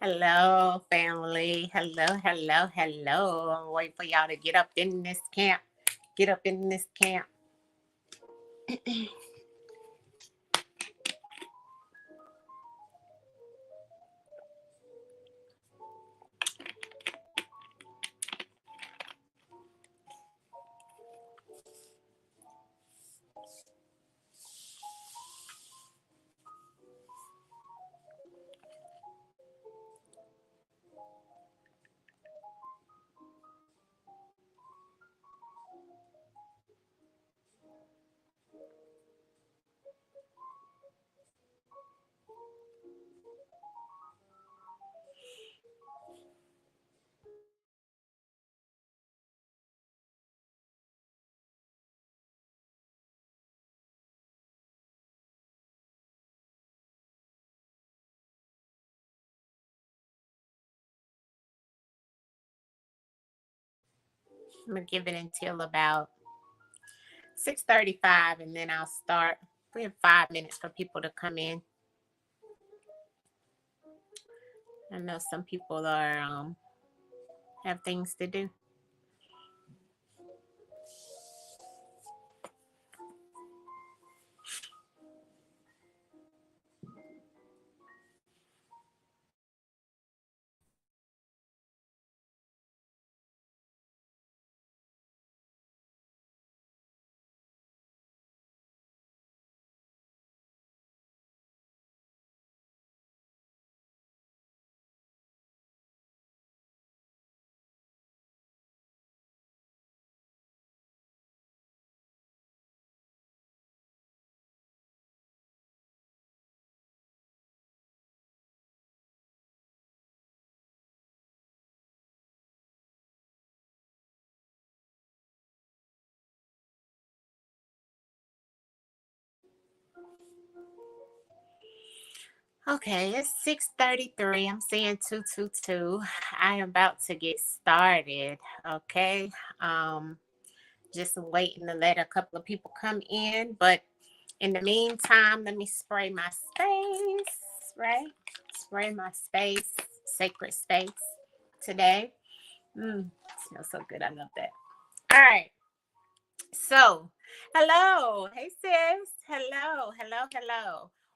Hello, family. Hello. I'm waiting for y'all to get up in this camp. Get up in this camp. I'm gonna give it until about 6:35, and then I'll start. We have 5 minutes for people to come in. I know some people are have things to do. Okay, it's 6:33. I'm saying 222. I am about to get started. Okay. Just waiting to let a couple of people come in. But in the meantime, let me spray my space, right? Spray my space, sacred space today. Smells so good. I love that. All right. So, hello. Hey, sis. Hello.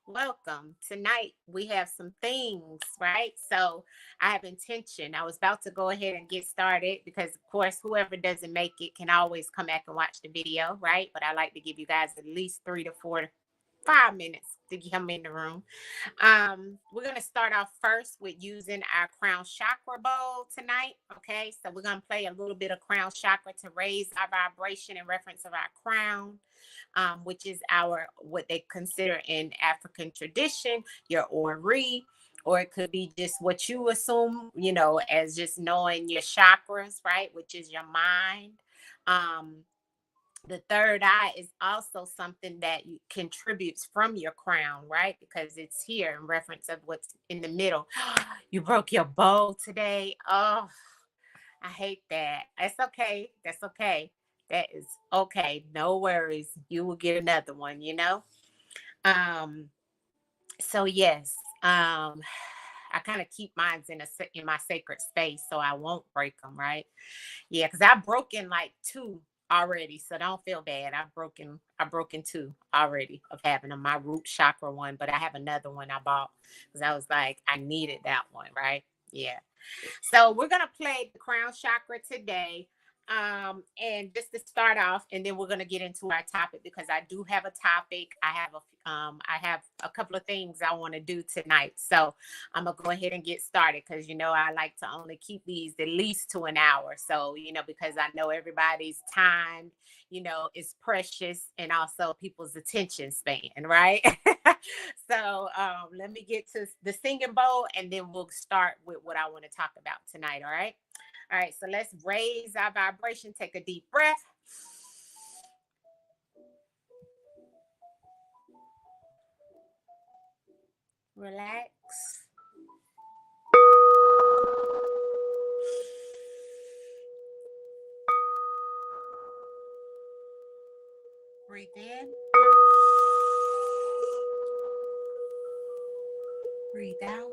Welcome. Tonight we have some things, right? So, I have intention. I was about to go ahead and get started because, of course, whoever doesn't make it can always come back and watch the video, right? But I like to give you guys at least 3 to 5 minutes to come in the room. We're gonna start off first with using our crown chakra bowl tonight. Okay, so we're gonna play a little bit of crown chakra to raise our vibration in reference of our crown, which is our what they consider in African tradition your ori, or it could be just what you assume, as just knowing your chakras, right, which is your mind. The third eye is also something that contributes from your crown, right? Because it's here in reference of what's in the middle. You broke your bow today. Oh, I hate that. That's okay. That's okay. That is okay. No worries. You will get another one. Um, so yes. I kind of keep mine in my sacred space so I won't break them, right? Yeah, because I've broken like two already, so don't feel bad. I've broken two already of having them. My root chakra one, but I have another one I bought because I was like, I needed that one, right? Yeah. So we're gonna play the crown chakra today. And just to start off, and then we're gonna get into our topic because I do have a topic. I have a couple of things I want to do tonight. So I'm gonna go ahead and get started because I like to only keep these at least to an hour. So because I know everybody's time, is precious, and also people's attention span, right? So let me get to the singing bowl, and then we'll start with what I want to talk about tonight. All right. All right. So let's raise our vibration. Take a deep breath. Relax. Breathe in. Breathe out.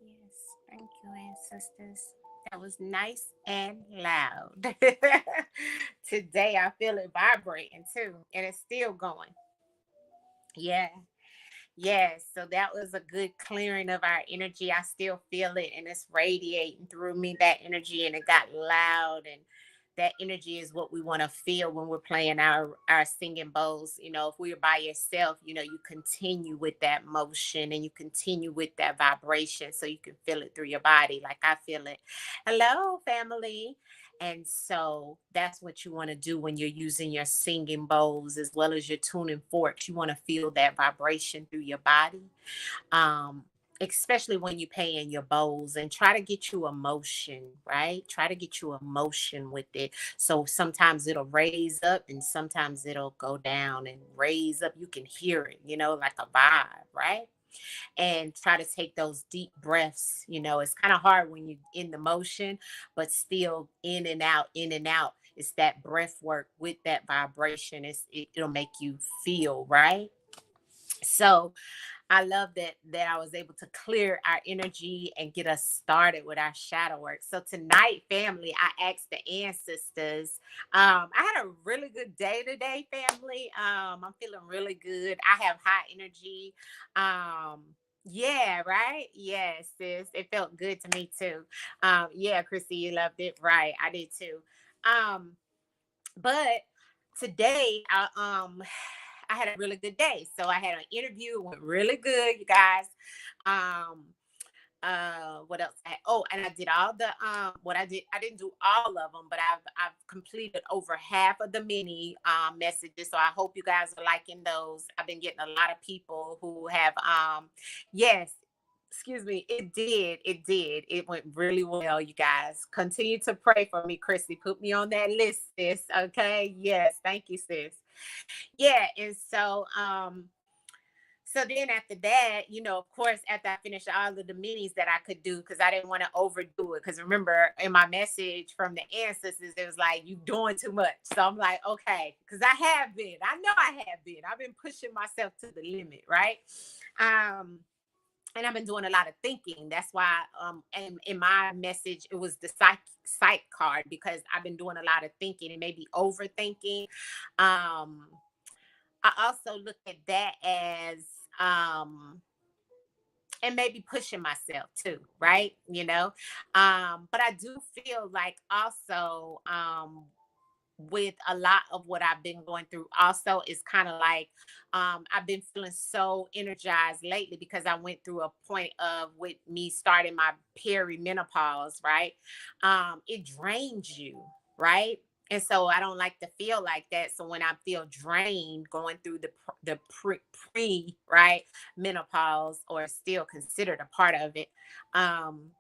Yes, thank you, ancestors. That was nice and loud. Today I feel it vibrating too, and it's still going. Yeah. Yes, so that was a good clearing of our energy. I still feel it and it's radiating through me, that energy, and it got loud. And that energy is what we want to feel when we're playing our singing bowls. If we're by yourself, you continue with that motion and you continue with that vibration so you can feel it through your body like I feel it. Hello, family. And so that's what you want to do when you're using your singing bowls as well as your tuning forks. You want to feel that vibration through your body, um, especially when you play in your bowls, and try to get you emotion, right? Try to get you emotion with it. So sometimes it'll raise up and sometimes it'll go down and raise up. You can hear it, like a vibe, right? And try to take those deep breaths. It's kind of hard when you're in the motion, but still in and out, in and out. It's that breath work with that vibration. It'll make you feel right. So I love that I was able to clear our energy and get us started with our shadow work. So tonight, family, I asked the ancestors. I had a really good day today, family. I'm feeling really good. I have high energy. Yeah, right. Yes, sis. It felt good to me too. Yeah, Chrissy, you loved it. Right. I did too. Um, but today I had a really good day. So I had an interview, it went really good, you guys. Um what else? And I did all the what I didn't do all of them, but I've completed over half of the mini messages. So I hope you guys are liking those. I've been getting a lot of people who have yes, excuse me, it went really well. You guys continue to pray for me. Chrissy, put me on that list, sis. Okay, yes, thank you, sis. Yeah, and so then after that, of course, after I finished all of the minis that I could do, because I didn't want to overdo it. Because remember, in my message from the ancestors, it was like, you doing too much. So I'm like, okay, because I have been. I know I have been. I've been pushing myself to the limit, right? Um, and I've been doing a lot of thinking. That's why and in my message, it was the psych card, because I've been doing a lot of thinking and maybe overthinking. Um, I also look at that as um and maybe pushing myself too, right? But I do feel like also with a lot of what I've been going through also is kind of like I've been feeling so energized lately because I went through a point of with me starting my perimenopause, right? It drains you, right? And so I don't like to feel like that. So when I feel drained going through the pre right menopause, or still considered a part of it,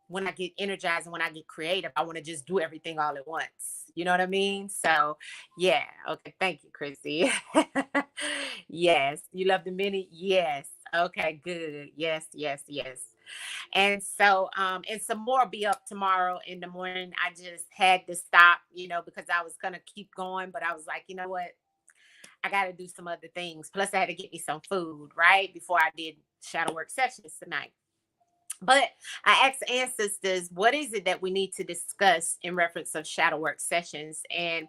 when I get energized and when I get creative, I want to just do everything all at once. You know what I mean? So yeah. Okay. Thank you, Chrissy. Yes. You love the mini? Yes. Okay, good. Yes, yes, yes. And so and some more will be up tomorrow in the morning. I just had to stop, because I was gonna keep going, but I was like, you know what? I gotta do some other things. Plus I had to get me some food, right? Before I did shadow work sessions tonight. But I asked ancestors, what is it that we need to discuss in reference of shadow work sessions? And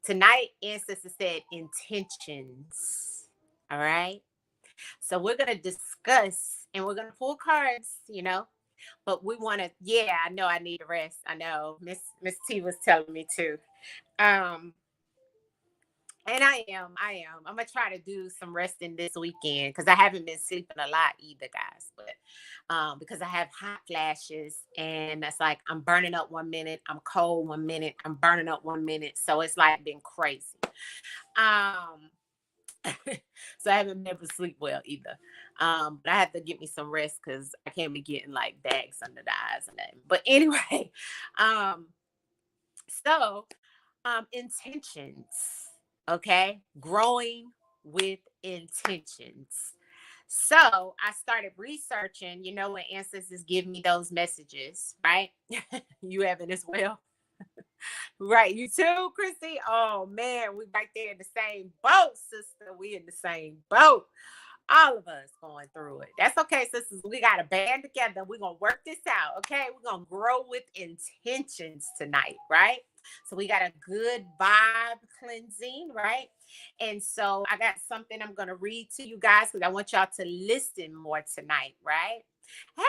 tonight, ancestors said intentions. All right. So we're gonna discuss and we're gonna pull cards, but we want to, yeah, I know I need a rest. I know Miss T was telling me to. Um, and I'm gonna try to do some resting this weekend because I haven't been sleeping a lot either, guys. But because I have hot flashes and it's like I'm burning up 1 minute, I'm cold 1 minute, I'm burning up 1 minute. So it's like been crazy. Um so I haven't been able to sleep well either. But I have to get me some rest because I can't be getting like bags under the eyes and that. But anyway, um, so intentions, okay? Growing with intentions. So I started researching, when ancestors give me those messages, right? You have it as well. Right, you too, Chrissy. Oh man, we right there in the same boat, sister. We in the same boat. All of us going through it. That's okay, sisters. We got to band together. We're going to work this out. Okay. We're going to grow with intentions tonight. Right. So we got a good vibe cleansing. Right. And so I got something I'm going to read to you guys because I want y'all to listen more tonight. Right. Hey,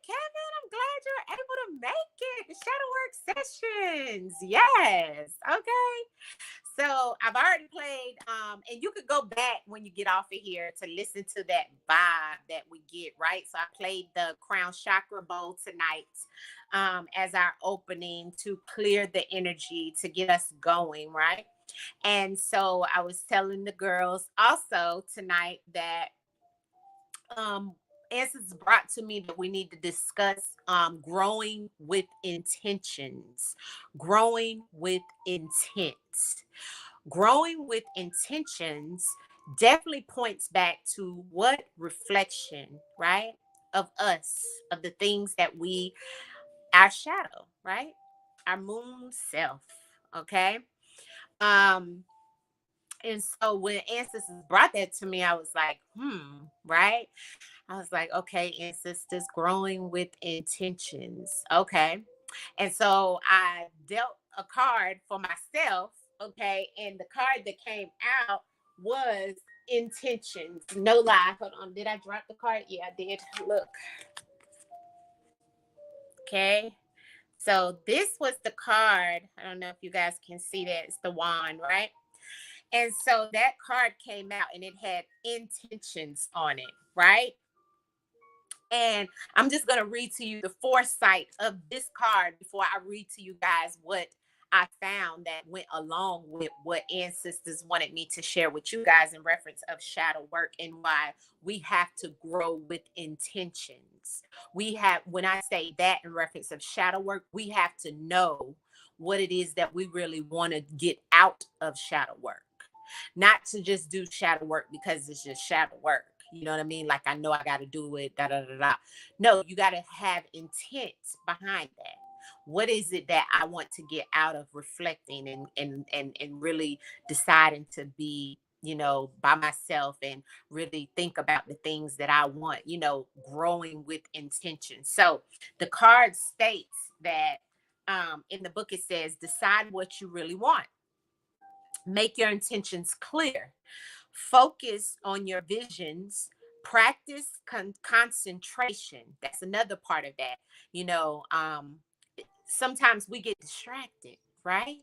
Kevin, I'm glad you're able to make it. The Shadow Work sessions. Yes. Okay. So I've already played, and you could go back when you get off of here to listen to that vibe that we get, right? So I played the crown chakra bowl tonight as our opening to clear the energy to get us going, right? And so I was telling the girls also tonight that answers brought to me that we need to discuss growing with intentions, growing with intent. Growing with intentions definitely points back to what reflection, right, of us, of the things that we, our shadow, right, our moon self. Okay. Um, and so when ancestors brought that to me, I was like, right? I was like, okay, ancestors growing with intentions. Okay. And so I dealt a card for myself. Okay. And the card that came out was intentions. No lie. Hold on. Did I drop the card? Yeah, I did. Look. Okay. So this was the card. I don't know if you guys can see that. It's the wand, right? And so that card came out and it had intentions on it, right? And I'm just going to read to you the foresight of this card before I read to you guys what I found that went along with what ancestors wanted me to share with you guys in reference of shadow work and why we have to grow with intentions. We have, when I say that in reference of shadow work, we have to know what it is that we really want to get out of shadow work. Not to just do shadow work because it's just shadow work. You know what I mean? Like I know I got to do it. Da da da da. No, you got to have intent behind that. What is it that I want to get out of reflecting and really deciding to be, you know, by myself and really think about the things that I want, you know, growing with intention. So the card states that in the book it says decide what you really want. Make your intentions clear. Focus on your visions. Practice concentration. That's another part of that. You know, sometimes we get distracted, right?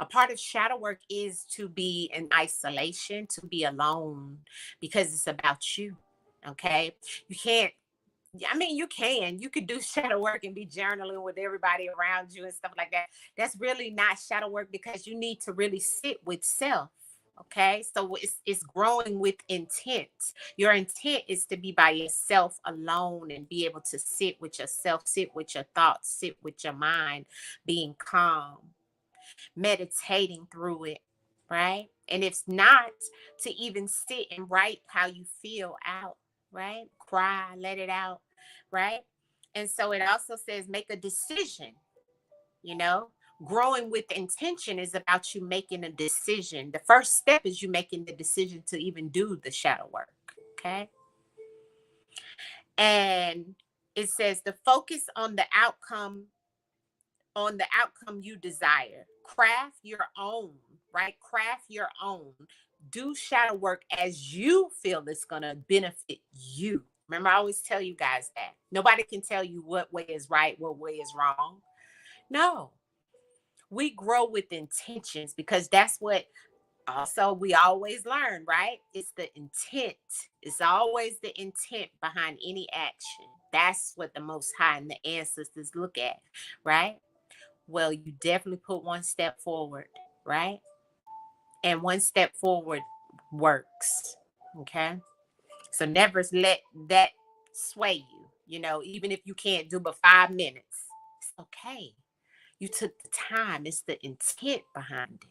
A part of shadow work is to be in isolation, to be alone, because it's about you. Okay. You can't, I mean, you could do shadow work and be journaling with everybody around you and stuff like that. That's really not shadow work because you need to really sit with self. Okay. So it's growing with intent. Your intent is to be by yourself alone and be able to sit with yourself, sit with your thoughts, sit with your mind, being calm, meditating through it, right? And if not, to even sit and write how you feel out, right? Cry, let it out, right? And so it also says make a decision, you know? Growing with intention is about you making a decision. The first step is you making the decision to even do the shadow work, okay? And it says the focus on the outcome you desire. Craft your own, right? Craft your own. Do shadow work as you feel it's going to benefit you. Remember, I always tell you guys that. Nobody can tell you what way is right, what way is wrong. No, we grow with intentions because that's what also we always learn, right? It's the intent. It's always the intent behind any action. That's what the Most High and the ancestors look at, right? Well, you definitely put one step forward, right? And one step forward works. Okay. So never let that sway you, you know, even if you can't do but 5 minutes. It's okay. You took the time. It's the intent behind it,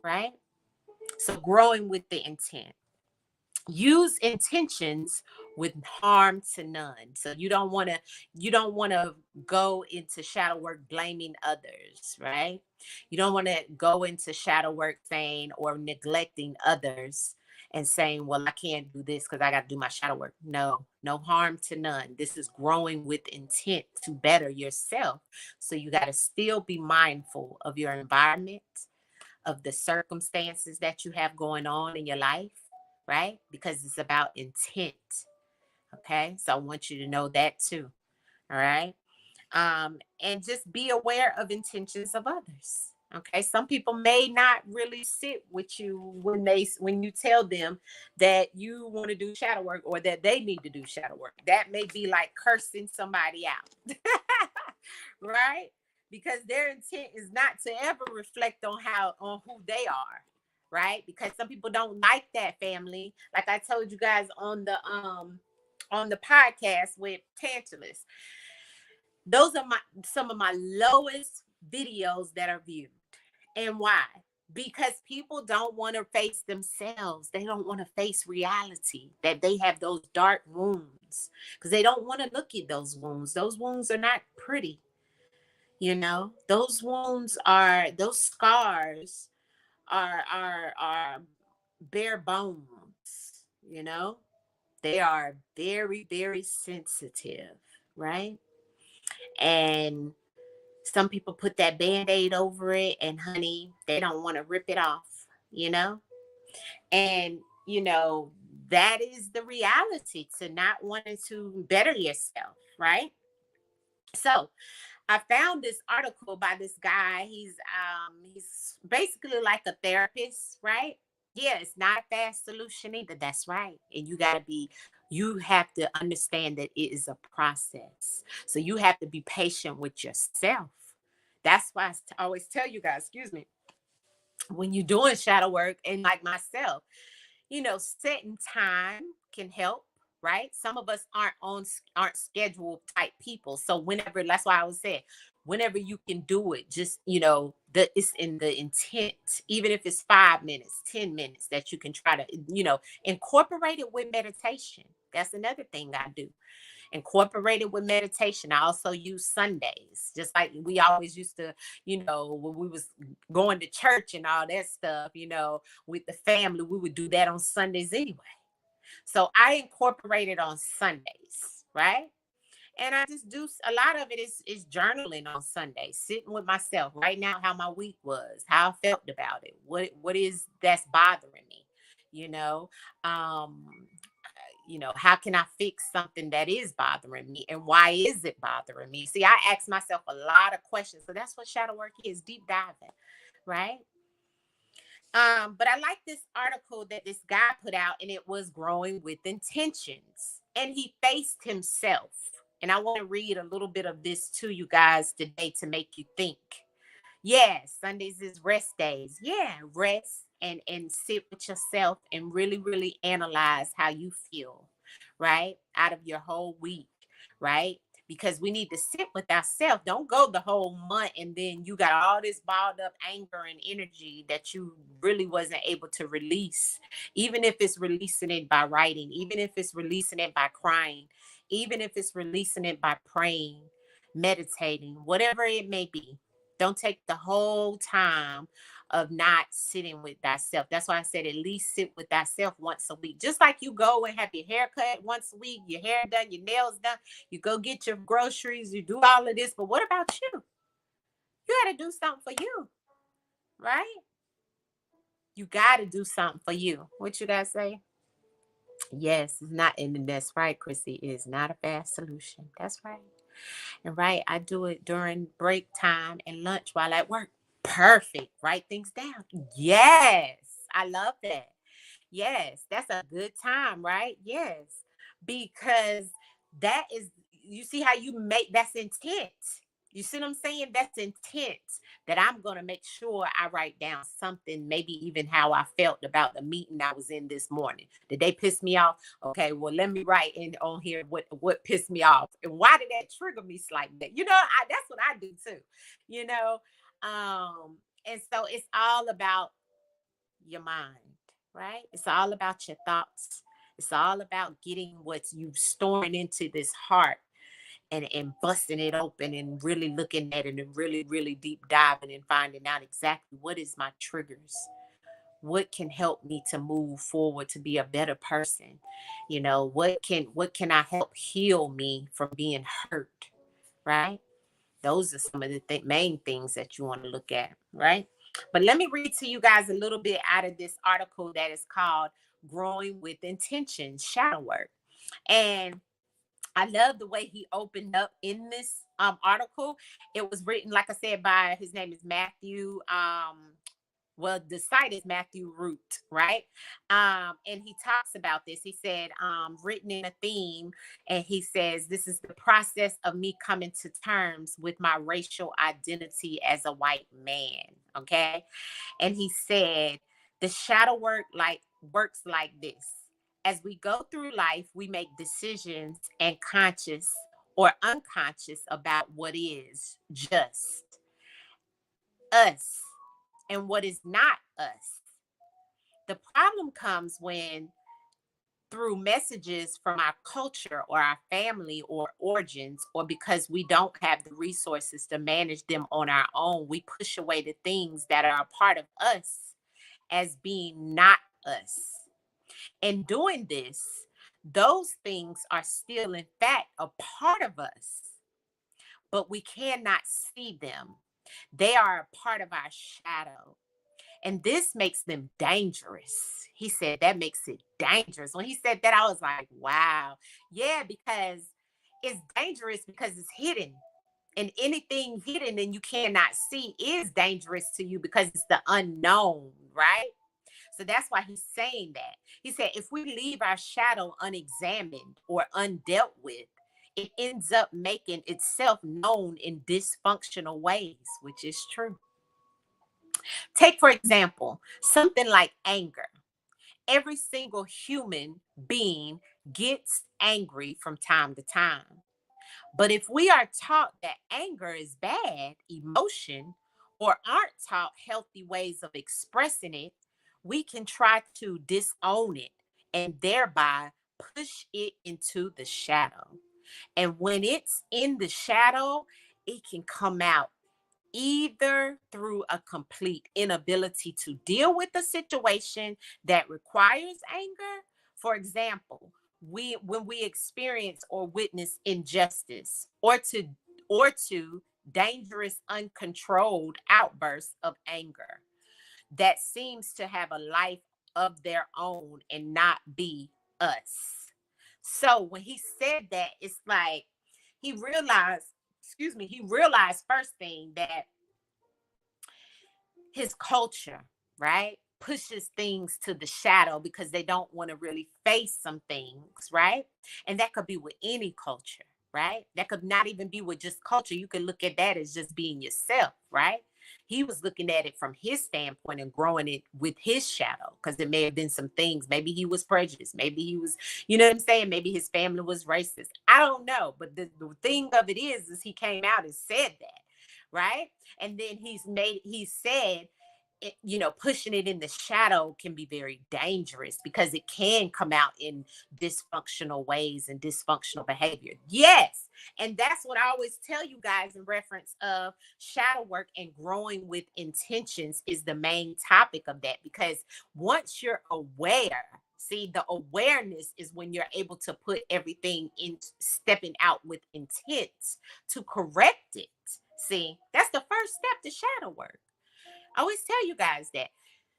right? So growing with the intent. Use intentions with harm to none. So you don't want to go into shadow work blaming others, right? You don't want to go into shadow work saying or neglecting others and saying, well, I can't do this because I got to do my shadow work. No, no harm to none. This is growing with intent to better yourself. So you got to still be mindful of your environment, of the circumstances that you have going on in your life, right? Because it's about intent. Okay. So I want you to know that too. All right. And just be aware of intentions of others. Okay, some people may not really sit with you when you tell them that you want to do shadow work or that they need to do shadow work. That may be like cursing somebody out, right? Because their intent is not to ever reflect on who they are, right? Because some people don't like that family. Like I told you guys on the podcast with Tantalus, those are some of my lowest videos that are viewed. And why? Because people don't want to face themselves. They don't want to face reality that they have those dark wounds because they don't want to look at those wounds. Those wounds are not pretty. Those scars are bare bones, They are very, very sensitive, right? And some people put that band-aid over it, and honey, they don't want to rip it off, you know? And, that is the reality to not wanting to better yourself, right? So I found this article by this guy. He's basically like a therapist, right? Yeah, it's not a fast solution either. That's right. And you have to understand that it is a process. So you have to be patient with yourself. That's why I always tell you guys, excuse me, when you're doing shadow work, and like myself, setting time can help, right? Some of us aren't scheduled type people. So whenever, that's why I was saying, whenever you can do it, just it's in the intent, even if it's 5 minutes, 10 minutes, that you can try to, incorporate it with meditation. That's another thing I do. Incorporate it with meditation. I also use Sundays, just like we always used to, when we was going to church and all that stuff, with the family, we would do that on Sundays anyway. So I incorporate it on Sundays, right? And I just do a lot of it is journaling on Sundays, sitting with myself, right now, how my week was, how I felt about it, what is that's bothering me, you know. Um, how can I fix something that is bothering me, and why is it bothering me? See, I ask myself a lot of questions. So that's what shadow work is, deep diving, right? But I like this article that this guy put out, and it was growing with intentions. And he faced himself. And I want to read a little bit of this to you guys today to make you think. Yeah, Sundays is rest days. Yeah, rest and sit with yourself and really, really analyze how you feel, right? Out of your whole week, right? Because we need to sit with ourselves. Don't go the whole month and then you got all this balled up anger and energy that you really wasn't able to release. Even if it's releasing it by writing, even if it's releasing it by crying, even if it's releasing it by praying, meditating, whatever it may be. Don't take the whole time of not sitting with thyself. That's why I said at least sit with thyself once a week. Just like you go and have your hair cut once a week, your hair done, your nails done, you go get your groceries, you do all of this. But what about you? You got to do something for you, right? You got to do something for you. What you guys say? Yes, it's not, and that's right, Chrissy. It is not a fast solution. That's right. And right, I do it during break time and lunch while at work. Perfect. Write things down. Yes, I love that. Yes, that's a good time, right? Yes, because that is, you see how you make that's intent. You see what I'm saying? That's intent, that I'm going to make sure I write down something, maybe even how I felt about the meeting I was in this morning. Did they piss me off? Okay, well, let me write in on here what pissed me off and why did that trigger me like that? That's what I do too. You know, and so it's all about your mind, right? It's all about your thoughts. It's all about getting what you storing into this heart and busting it open and really looking at it and really, really deep diving and finding out exactly what is my triggers. what can help me to move forward to be a better person? What can I help heal me from being hurt, right? Those are some of the main things that you want to look at, right? But let me read to you guys a little bit out of this article that is called Growing with Intention, Shadow Work. And I love the way he opened up in this article. It was written, like I said, by, his name is Matthew. Well, the site is Matthew Root, right? And he talks about this. He said, written in a theme, and he says, this is the process of me coming to terms with my racial identity as a white man. Okay. And he said, the shadow work works like this. As we go through life, we make decisions and conscious or unconscious about what is just us and what is not us. The problem comes when, through messages from our culture or our family or origins, or because we don't have the resources to manage them on our own, we push away the things that are a part of us as being not us. In doing this, those things are still, in fact, a part of us, but we cannot see them. They are a part of our shadow. And this makes them dangerous. He said that makes it dangerous. When he said that, I was like, wow. Yeah, because it's dangerous because it's hidden. And anything hidden and you cannot see is dangerous to you because it's the unknown, right? So that's why he's saying that. He said, if we leave our shadow unexamined or undealt with, it ends up making itself known in dysfunctional ways, which is true. Take, for example, something like anger. Every single human being gets angry from time to time. But if we are taught that anger is bad emotion, or aren't taught healthy ways of expressing it, we can try to disown it and thereby push it into the shadow. And when it's in the shadow, it can come out either through a complete inability to deal with the situation that requires anger. For example, when we experience or witness injustice, or to dangerous uncontrolled outbursts of anger that seems to have a life of their own and not be us. So when he said that, it's like he realized, he realized first thing that his culture, right, pushes things to the shadow because they don't want to really face some things, right? And that could be with any culture, right? That could not even be with just culture. You could look at that as just being yourself, right? He was looking at it from his standpoint and growing it with his shadow because there may have been some things. Maybe he was prejudiced. Maybe he was, you know what I'm saying? Maybe his family was racist. I don't know. But the thing of it is he came out and said that, right? And then he said, pushing it in the shadow can be very dangerous because it can come out in dysfunctional ways and dysfunctional behavior. Yes. And that's what I always tell you guys in reference of shadow work, and growing with intentions is the main topic of that. Because once you're aware, see, the awareness is when you're able to put everything in, stepping out with intent to correct it. See, that's the first step to shadow work. I always tell you guys that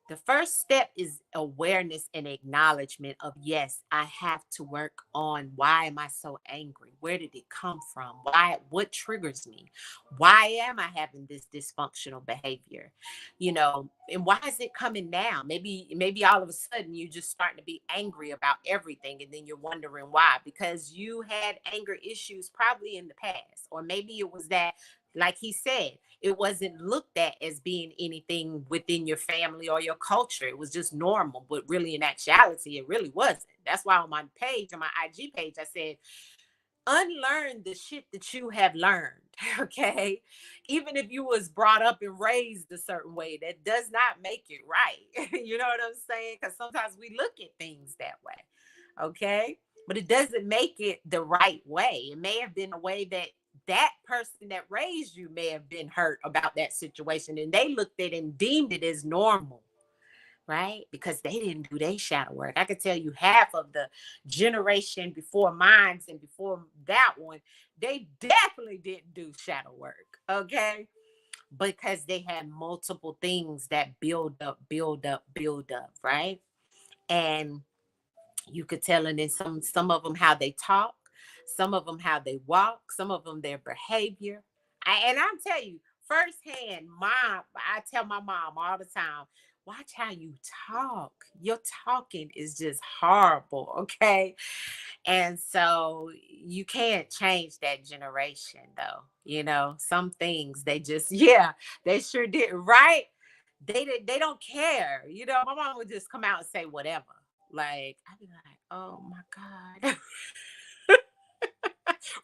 the first step is awareness and acknowledgement of, yes, I have to work on, why am I so angry? Where did it come from? What triggers me? Why am I having this dysfunctional behavior? And why is it coming now? Maybe all of a sudden you're just starting to be angry about everything, and then you're wondering why, because you had anger issues probably in the past, or maybe it was that, like he said, it wasn't looked at as being anything within your family or your culture. It was just normal, but really in actuality, it really wasn't. That's why on my IG page, I said, unlearn the shit that you have learned. Okay. Even if you was brought up and raised a certain way, that does not make it right. You know what I'm saying? Because sometimes we look at things that way. Okay. But it doesn't make it the right way. It may have been a way that person that raised you may have been hurt about that situation, and they looked at it and deemed it as normal, right? Because they didn't do their shadow work. I could tell you half of the generation before mine and before that one, they definitely didn't do shadow work, okay? Because they had multiple things that build up, right? And you could tell in some of them how they talk, some of them how they walk, some of them their behavior. And I'm tell you firsthand, mom, I tell my mom all the time, watch how you talk. Your talking is just horrible, okay? And so you can't change that generation though. Some things they just yeah, they sure did, right? They don't care. My mom would just come out and say whatever. Like I'd be like, oh my God.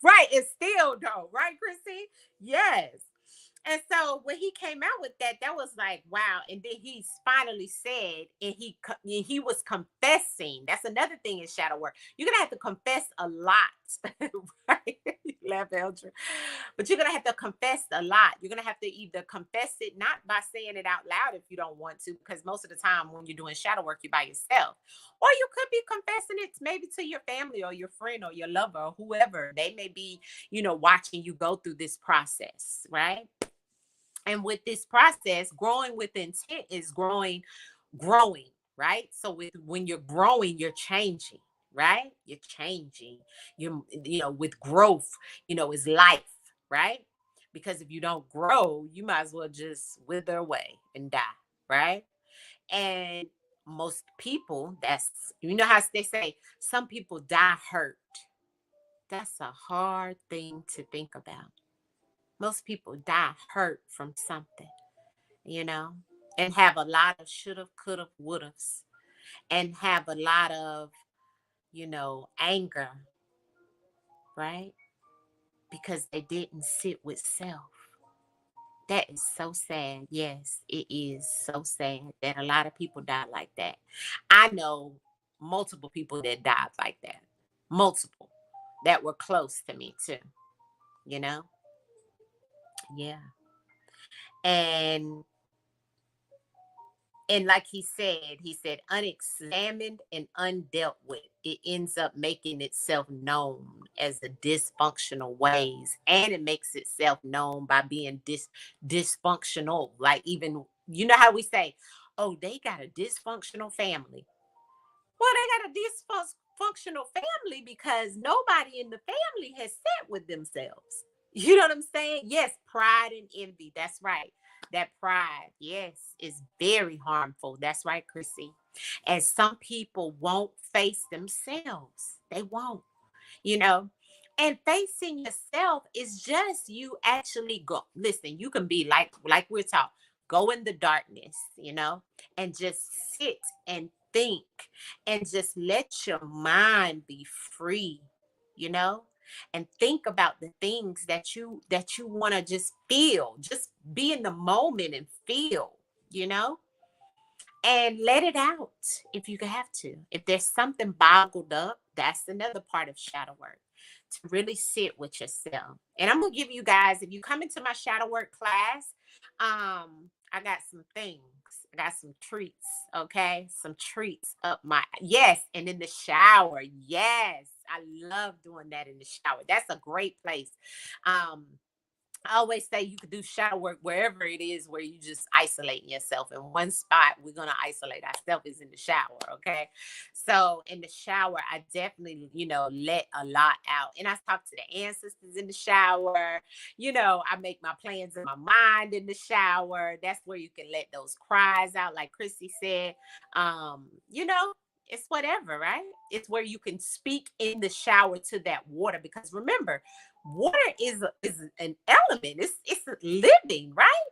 Right. It's still though, right, Chrissy? Yes. And so when he came out with that, that was like, wow. And then he finally said, and he was confessing. That's another thing in shadow work. You're gonna have to confess a lot, right? You laugh, Eldra. But you're gonna have to confess a lot. You're gonna have to either confess it not by saying it out loud if you don't want to, because most of the time when you're doing shadow work, you're by yourself. Or you could be confessing it maybe to your family or your friend or your lover or whoever. They may be, watching you go through this process, right? And with this process, growing with intent is growing, right? So when you're growing, you're changing, right? You're changing. With growth, is life, right? Because if you don't grow, you might as well just wither away and die, right? And most people, that's how they say some people die hurt. That's a hard thing to think about. Most people die hurt from something, you know, and have a lot of shoulda, coulda, wouldas, and have a lot of, anger, right? Because they didn't sit with self. That is so sad. Yes, it is so sad that a lot of people die like that. I know multiple people that died like that. Multiple that were close to me too, you know? Yeah. And like he said unexamined and undealt with, it ends up making itself known as the dysfunctional ways, and it makes itself known by being dysfunctional. Like, even how we say, oh, they got a dysfunctional family. Well, they got a dysfunctional family because nobody in the family has sat with themselves. You know what I'm saying? Yes, pride and envy. That's right. That pride, yes, is very harmful. That's right, Chrissy. And some people won't face themselves. They won't, you know. And facing yourself is just you actually go. Listen, you can be like we're taught, go in the darkness, and just sit and think and just let your mind be free, you know and think about the things that you want to just be in the moment and feel, you know and let it out if you have to. If there's something boggled up, that's another part of shadow work, to really sit with yourself. And I'm gonna give you guys, if you come into my shadow work class, I got some things. I got some treats, okay? Some treats up my, yes, and in the shower. Yes. I love doing that in the shower. That's a great place. Um, I always say you could do shadow work wherever it is where you just isolating yourself. In one spot, we're gonna isolate ourselves is in the shower. Okay. So in the shower, I definitely, let a lot out. And I talk to the ancestors in the shower. I make my plans in my mind in the shower. That's where you can let those cries out, like Chrissy said. It's whatever, right? It's where you can speak in the shower to that water. Because remember, water is an element. It's living, right?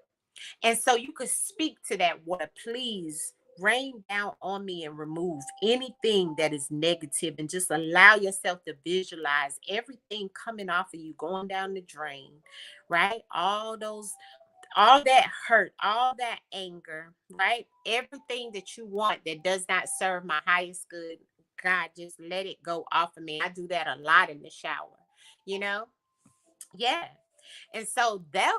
And so you could speak to that water. Please rain down on me and remove anything that is negative, and just allow yourself to visualize everything coming off of you, going down the drain, right? All that hurt, all that anger, right? Everything that you want that does not serve my highest good, God, just let it go off of me. I do that a lot in the shower, you know? Yeah. And so these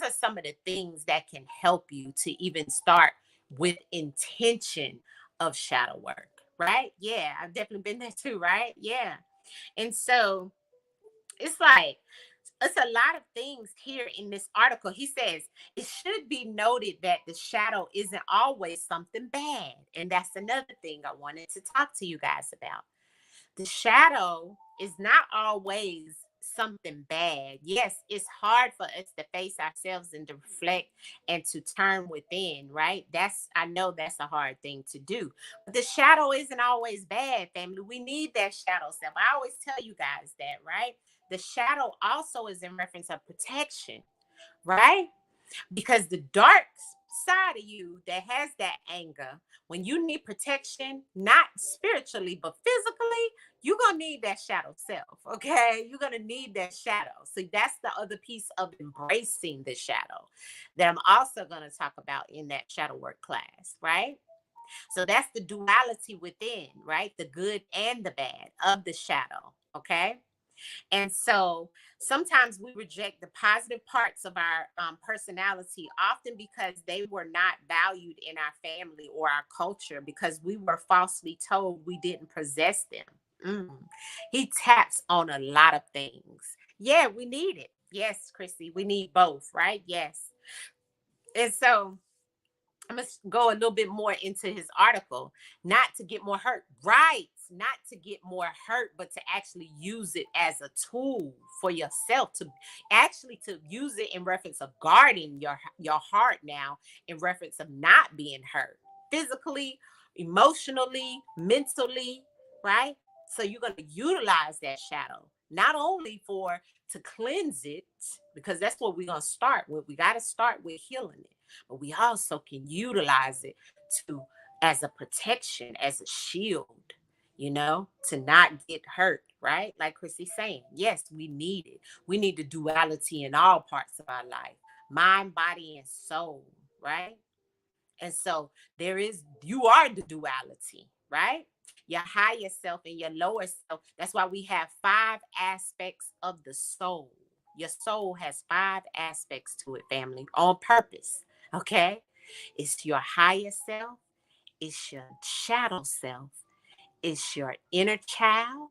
are some of the things that can help you to even start with intention of shadow work, right? Yeah, I've definitely been there too, right? Yeah. And so it's like, it's a lot of things here in this article. He says it should be noted that the shadow isn't always something bad. And that's another thing I wanted to talk to you guys about. The shadow is not always something bad. Yes, it's hard for us to face ourselves and to reflect and to turn within, right? I know that's a hard thing to do. But the shadow isn't always bad, family. We need that shadow self. I always tell you guys that, right? The shadow also is in reference of protection, right? Because the dark side of you that has that anger, when you need protection, not spiritually but physically, you're gonna need that shadow self. Okay, you're gonna need that shadow. So that's the other piece of embracing the shadow that I'm also gonna talk about in that shadow work class, right? So that's the duality within, right? The good and the bad of the shadow. Okay. And so sometimes we reject the positive parts of our personality, often because they were not valued in our family or our culture, because we were falsely told we didn't possess them. Mm. He taps on a lot of things. Yeah, we need it. Yes, Chrissy, we need both, right? Yes. And so I'm gonna go a little bit more into his article, not to get more hurt, right? Not to get more hurt, but to actually use it as a tool for yourself, to actually to use it in reference of guarding your heart now, in reference of not being hurt physically, emotionally, mentally, right? So you're gonna utilize that shadow not only for to cleanse it, because that's what we're gonna start with. We got to start with healing it, but we also can utilize it to as a protection, as a shield, to not get hurt, right? Like Chrissy's saying, yes, we need it. We need the duality in all parts of our life, mind, body, and soul, right? And so you are the duality, right? Your higher self and your lower self. That's why we have 5 aspects of the soul. Your soul has 5 aspects to it, family, on purpose. Okay. It's your higher self, it's your shadow self, it's your inner child.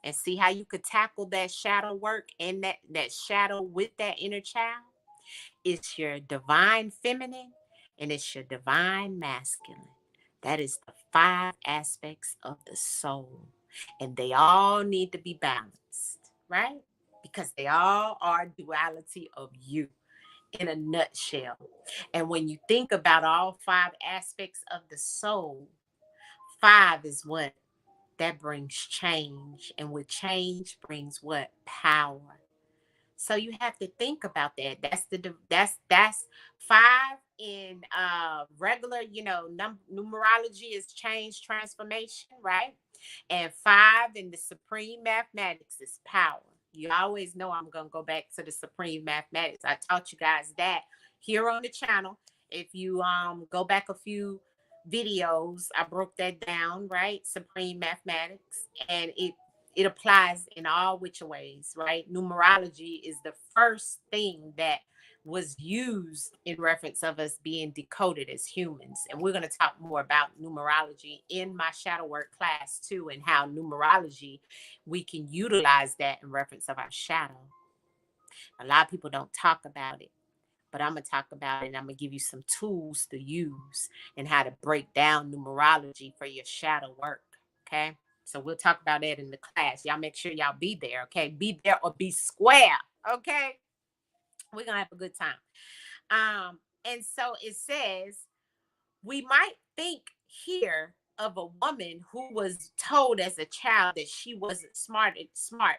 And see how you could tackle that shadow work and that shadow with that inner child. It's your divine feminine and it's your divine masculine. That is the 5 aspects of the soul. And they all need to be balanced, right? Because they all are duality of you in a nutshell. And when you think about all 5 aspects of the soul, 5 is what? That brings change. And with change brings what? Power. So you have to think about that. That's 5 in regular, numerology is change, transformation, right? And 5 in the supreme mathematics is power. You always know I'm gonna go back to the supreme mathematics. I taught you guys that here on the channel. If you go back a few videos, I broke that down, right? Supreme mathematics, and it applies in all which ways, right? Numerology is the first thing that was used in reference of us being decoded as humans. And we're going to talk more about numerology in my shadow work class too, and how numerology, we can utilize that in reference of our shadow. A lot of people don't talk about it, but I'm going to talk about it, and I'm going to give you some tools to use and how to break down numerology for your shadow work. Okay. So we'll talk about that in the class. Y'all make sure y'all be there. Okay. Be there or be square. Okay. We're going to have a good time. And so it says, we might think here of a woman who was told as a child that she wasn't smart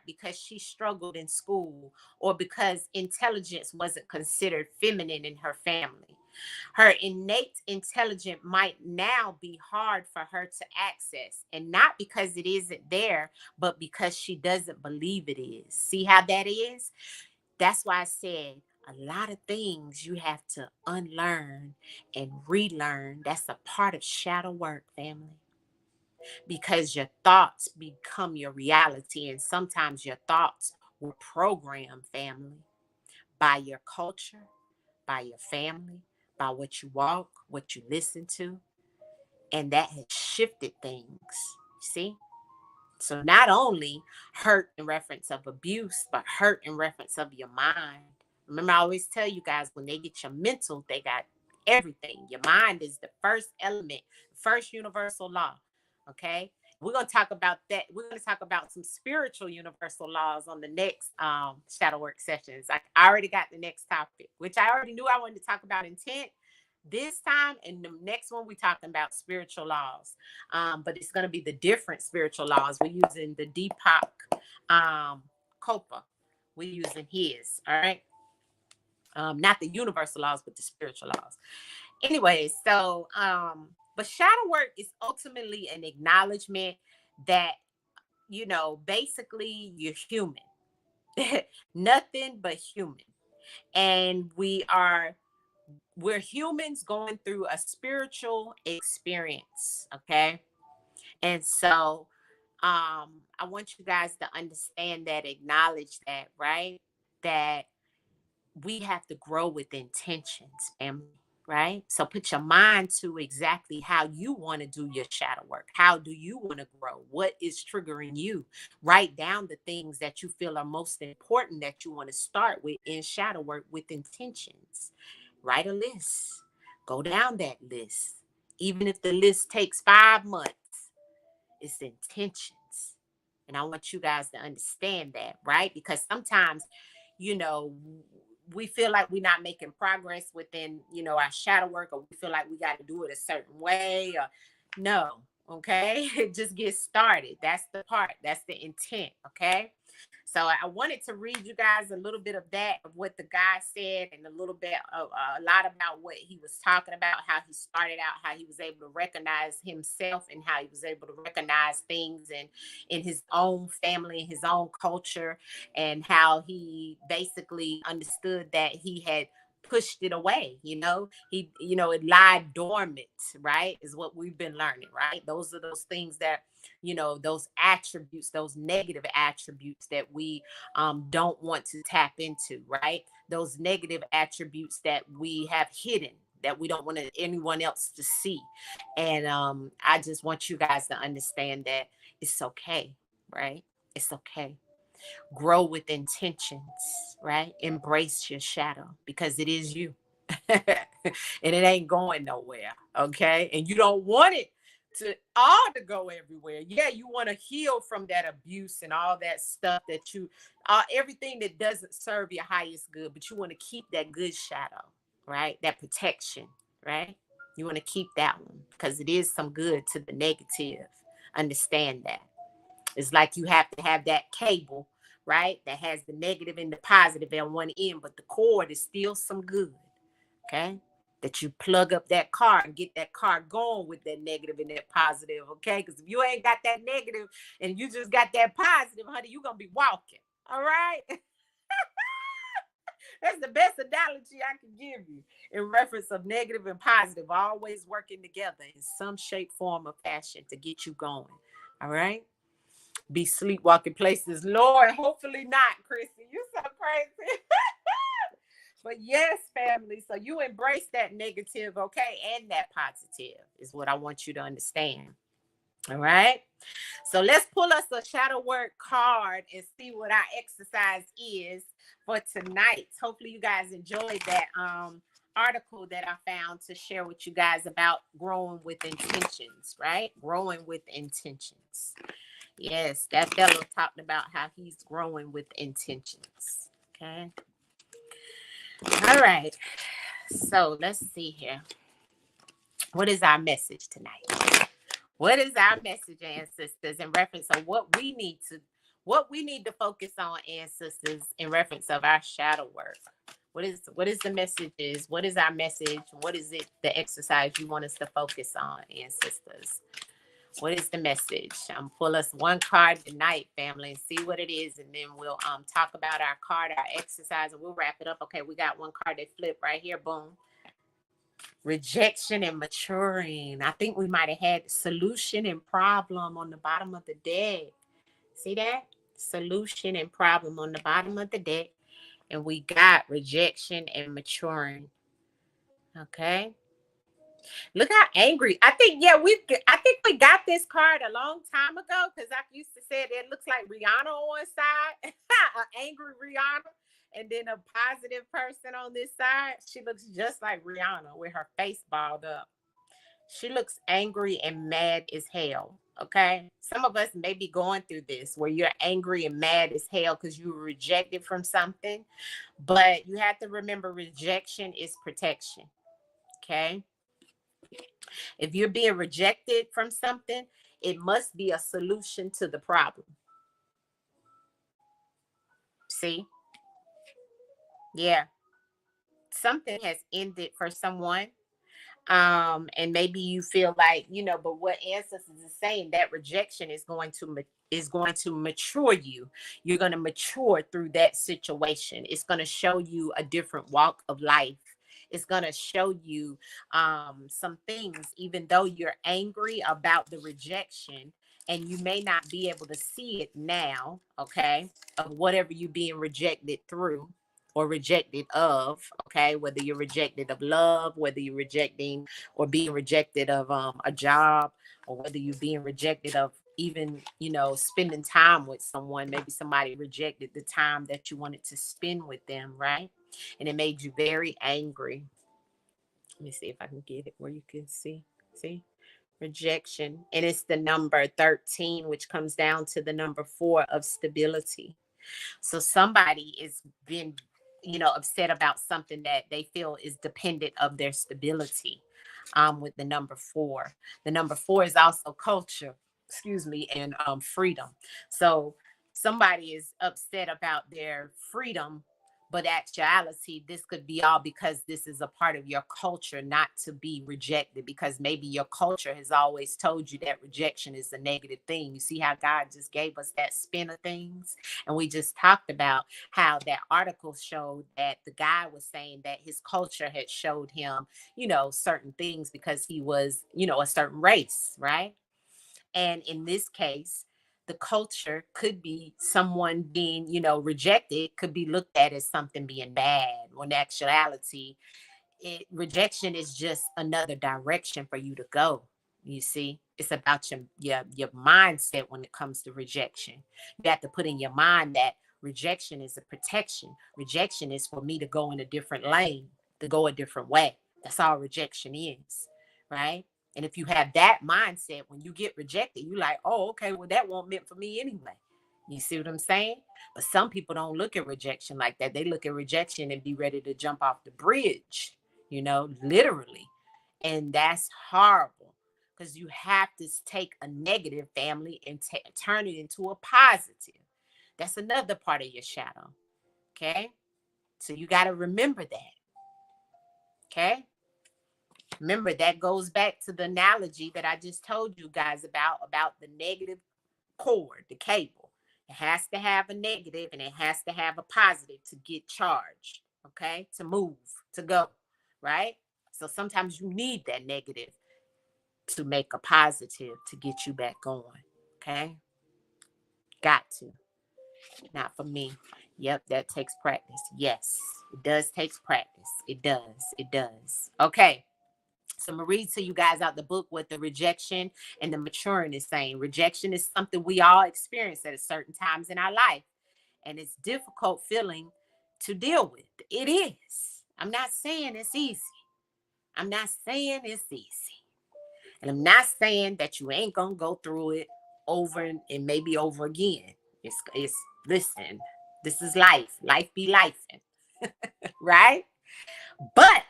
because she struggled in school, or because intelligence wasn't considered feminine in her family. Her innate intelligence might now be hard for her to access, and not because it isn't there, but because she doesn't believe it is. See how that is? That's why I said a lot of things you have to unlearn and relearn. That's a part of shadow work, family, because your thoughts become your reality. And sometimes your thoughts were programmed, family, by your culture, by your family, by what you walk, what you listen to, and that has shifted things. See? So not only hurt in reference of abuse, but hurt in reference of your mind. Remember, I always tell you guys, when they get your mental, they got everything. Your mind is the first element, first universal law. Okay. We're going to talk about that. We're going to talk about some spiritual universal laws on the next shadow work sessions. I already got the next topic, which I already knew I wanted to talk about intent this time. And the next one, we're talking about spiritual laws. But it's going to be the different spiritual laws. We're using the Deepak Copa. We're using his. All right. Not the universal laws, but the spiritual laws. Anyway, so but shadow work is ultimately an acknowledgement that, basically you're human. Nothing but human. And we're humans going through a spiritual experience. Okay. And so I want you guys to understand that, acknowledge that, right? That we have to grow with intentions, family, right? So put your mind to exactly how you want to do your shadow work. How do you want to grow? What is triggering you? Write down the things that you feel are most important that you want to start with in shadow work with intentions. Write a list. Go down that list. Even if the list takes 5 months, it's intentions. And I want you guys to understand that, right? Because sometimes, you know, we feel like we're not making progress within, our shadow work, or we feel like we got to do it a certain way, or no, okay? Just get started. That's the part. That's the intent, okay? So I wanted to read you guys a little bit of that, of what the guy said, and a little bit of a lot about what he was talking about, how he started out, how he was able to recognize himself, and how he was able to recognize things in his own family, in his own culture, and how he basically understood that he had pushed it away. It lied dormant, right? Is what we've been learning, right? Those are those things that, those attributes, those negative attributes that we don't want to tap into, right? Those negative attributes that we have hidden, that we don't want anyone else to see. And I just want you guys to understand that it's okay, right? It's okay. Grow with intentions, right? Embrace your shadow, because it is you. And it ain't going nowhere, okay? And you don't want it to go everywhere. Yeah, you want to heal from that abuse and all that stuff that everything that doesn't serve your highest good, but you want to keep that good shadow, right? That protection, right? You want to keep that one, because it is some good to the negative. Understand that. It's like you have to have that cable, right? That has the negative and the positive on one end, but the cord is still some good. Okay. That you plug up that car and get that car going with that negative and that positive. Okay. Because if you ain't got that negative and you just got that positive, honey, you're going to be walking. All right. That's the best analogy I can give you in reference of negative and positive, always working together in some shape, form, or fashion to get you going. All right. Be sleepwalking places. Lord, hopefully not, Chrissy. You so crazy. But yes, family. So you embrace that negative, okay, and that positive is what I want you to understand. All right. So let's pull us a shadow work card and see what our exercise is for tonight. Hopefully you guys enjoyed that article that I found to share with you guys about growing with intentions, right? Growing with intentions. Yes, that fellow talked about how he's growing with intentions. Okay. All right. So let's see here. What is our message tonight? What is our message, ancestors, in reference of what we need to focus on, ancestors, in reference of our shadow work? What is the message is? What is our message? What is it, the exercise you want us to focus on, ancestors? What is the message? Pull us one card tonight, family, and see what it is, and then we'll talk about our card, our exercise, and we'll wrap it up. Okay, we got one card that flipped right here. Boom. Rejection and maturing. I think we might have had solution and problem on the bottom of the deck. See that? Solution and problem on the bottom of the deck. And we got rejection and maturing. Okay. Look how angry. I think we got this card a long time ago because I used to say it looks like Rihanna on one side, an angry Rihanna, and then a positive person on this side. She looks just like Rihanna with her face balled up. She looks angry and mad as hell. Okay. Some of us may be going through this where you're angry and mad as hell because you were rejected from something. But you have to remember rejection is protection. Okay. If you're being rejected from something, it must be a solution to the problem. See? Yeah. Something has ended for someone. And maybe you feel like, but what ancestors is saying, that rejection is going to mature you. You're going to mature through that situation. It's going to show you a different walk of life. It's going to show you some things, even though you're angry about the rejection, and you may not be able to see it now, okay, of whatever you're being rejected through or rejected of, okay, whether you're rejected of love, whether you're rejecting or being rejected of a job, or whether you're being rejected of even, spending time with someone. Maybe somebody rejected the time that you wanted to spend with them, right? And it made you very angry. Let me see if I can get it where you can see rejection. And it's the number 13, which comes down to the number 4 of stability. So somebody is been, upset about something that they feel is dependent of their stability. With the number 4, the number 4 is also culture, excuse me, and freedom. So somebody is upset about their freedom, but actuality, this could be all because this is a part of your culture not to be rejected, because maybe your culture has always told you that rejection is a negative thing. You see how God just gave us that spin of things? And we just talked about how that article showed that the guy was saying that his culture had showed him, certain things because he was, a certain race, right? And in this case, the culture could be someone being, rejected, could be looked at as something being bad, when in actuality, rejection is just another direction for you to go. You see, it's about your mindset when it comes to rejection. You have to put in your mind that rejection is a protection. Rejection is for me to go in a different lane, to go a different way. That's all rejection is, right? And if you have that mindset, when you get rejected, you're like, oh, okay, well, that won't meant for me anyway. You see what I'm saying? But some people don't look at rejection like that. They look at rejection and be ready to jump off the bridge, literally. And that's horrible, because you have to take a negative, family, and turn it into a positive. That's another part of your shadow. Okay. So you got to remember that. Okay. Remember, that goes back to the analogy that I just told you guys about the negative cord, the cable. It has to have a negative and it has to have a positive to get charged, okay? To move, to go, right? So sometimes you need that negative to make a positive to get you back going, okay? Got to. Not for me. Yep, that takes practice. Yes, it does take practice. It does. It does. Okay. So I'm gonna read to you guys out the book what the rejection and the maturing is saying. Rejection is something we all experience at a certain times in our life, and it's difficult feeling to deal with. It is. I'm not saying it's easy. I'm not saying it's easy, and I'm not saying that you ain't gonna go through it over and maybe over again. It's listen. This is life. Life be life, right? But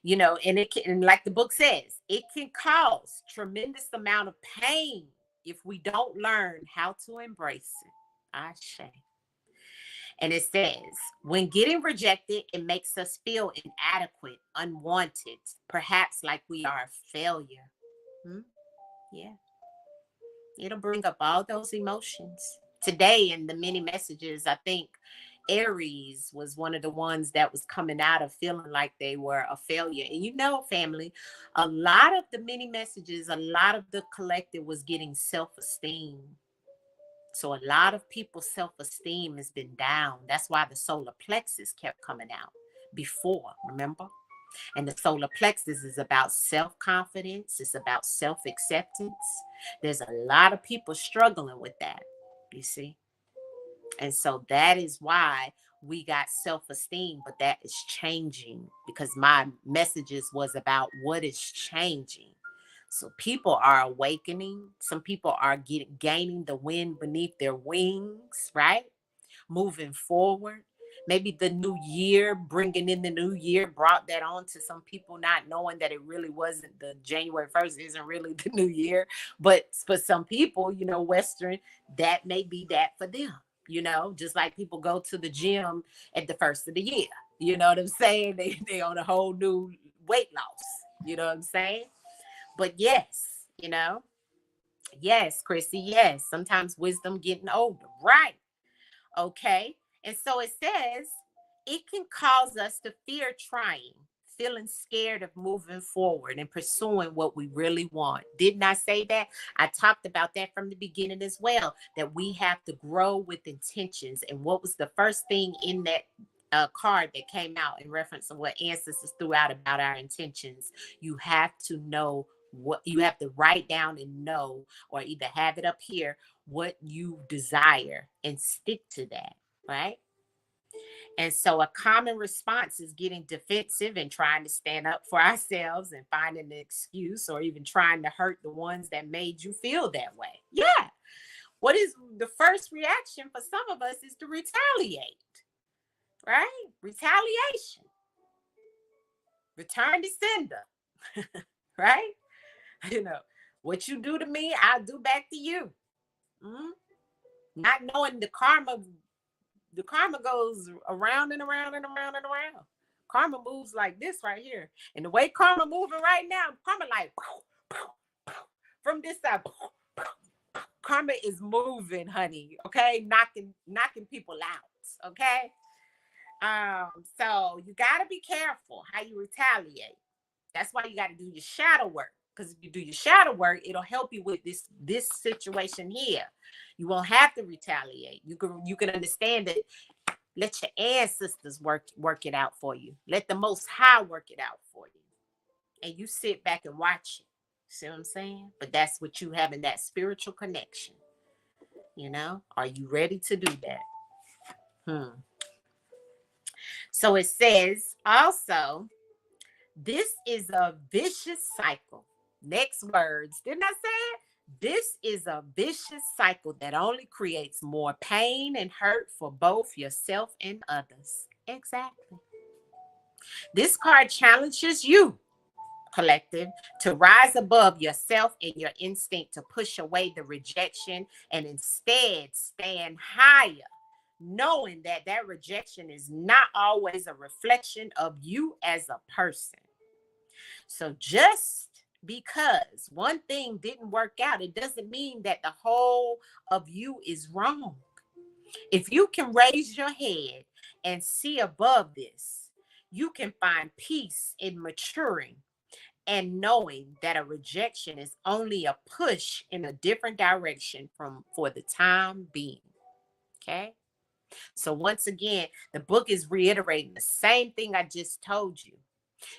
and it can, and like the book says, it can cause tremendous amount of pain if we don't learn how to embrace it. I say. And it says, when getting rejected, it makes us feel inadequate, unwanted, perhaps like we are a failure. Hmm? Yeah. It'll bring up all those emotions. Today, in the many messages, I think Aries was one of the ones that was coming out of feeling like they were a failure. And family, a lot of the many messages, a lot of the collective was getting self-esteem. So a lot of people's self-esteem has been down. That's why the solar plexus kept coming out, before, remember? And the solar plexus is about self-confidence. It's about self-acceptance. There's a lot of people struggling with that, you see? And so that is why we got self-esteem, but that is changing because my messages was about what is changing. So people are awakening. Some people are gaining the wind beneath their wings, right? Moving forward. Maybe the new year, bringing in the new year, brought that on to some people, not knowing that it really wasn't the January 1st, isn't really the new year. But for some people, you know, Western, that may be that for them, you know, just like people go to the gym at the first of the year. You know what I'm saying? They on a whole new weight loss. You know what I'm saying? But yes, you know, yes, Chrissy, yes. Sometimes wisdom getting older, right? Okay. And so it says it can cause us to fear trying, feeling scared of moving forward and pursuing what we really want. Didn't I say that? I talked about that from the beginning as well, that we have to grow with intentions. And what was the first thing in that card that came out in reference to what ancestors threw out about our intentions? You have to know what you have to write down and know, or either have it up here, what you desire and stick to that, right? And so a common response is getting defensive and trying to stand up for ourselves and finding an excuse or even trying to hurt the ones that made you feel that way. Yeah. What is the first reaction for some of us is to retaliate, right? Retaliation. Return to sender, right? You know, what you do to me, I'll do back to you. Mm-hmm. Not knowing the karma goes around and around and around and around. Karma moves like this right here. And the way karma moving right now, karma like from this side. Karma is moving, honey. Okay, knocking people out. Okay. So you gotta be careful how you retaliate. That's why you got to do your shadow work. Because if you do your shadow work, it'll help you with this situation here. You won't have to retaliate. You can understand that. Let your ancestors work it out for you. Let the Most High work it out for you. And you sit back and watch it. See what I'm saying? But that's what you have in that spiritual connection. You know? Are you ready to do that? So it says also, this is a vicious cycle. Next words. Didn't I say it? This is a vicious cycle that only creates more pain and hurt for both yourself and others. Exactly. This card challenges you, collective, to rise above yourself and your instinct to push away the rejection and instead stand higher, knowing that that rejection is not always a reflection of you as a person. So just because one thing didn't work out, it doesn't mean that the whole of you is wrong. If you can raise your head and see above this, you can find peace in maturing and knowing that a rejection is only a push in a different direction for the time being. Okay? So once again, the book is reiterating the same thing I just told you.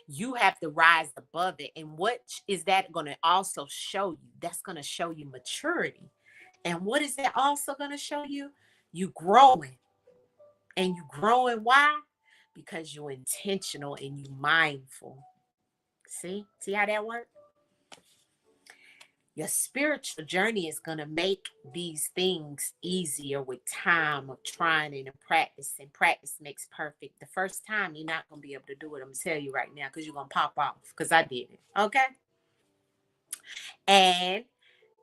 You have to rise above it. And what is that going to also show you? That's going to show you maturity. And what is that also going to show you? You growing. And you growing why? Because you're intentional and you mindful. See how that works? Your spiritual journey is going to make these things easier with time of trying and practice. And practice makes perfect. The first time, you're not going to be able to do it. I'm going to tell you right now because you're going to pop off because I did it. Okay? And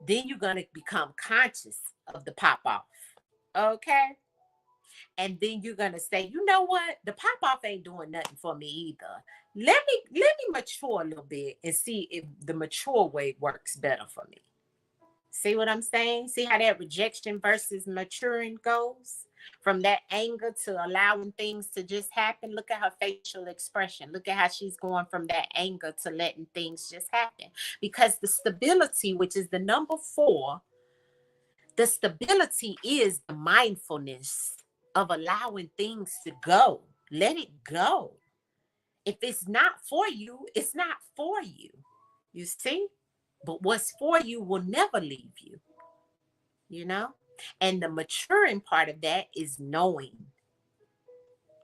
then you're going to become conscious of the pop off. Okay? And then you're going to say, you know what? The pop off ain't doing nothing for me either. Let me mature a little bit and see if the mature way works better for me. See what I'm saying? See how that rejection versus maturing goes? From that anger to allowing things to just happen. Look at her facial expression. Look at how she's going from that anger to letting things just happen. Because the stability, which is the number 4, the stability is the mindfulness of allowing things to go. Let it go. If it's not for you, it's not for you. You see? But what's for you will never leave you, you know? And the maturing part of that is knowing.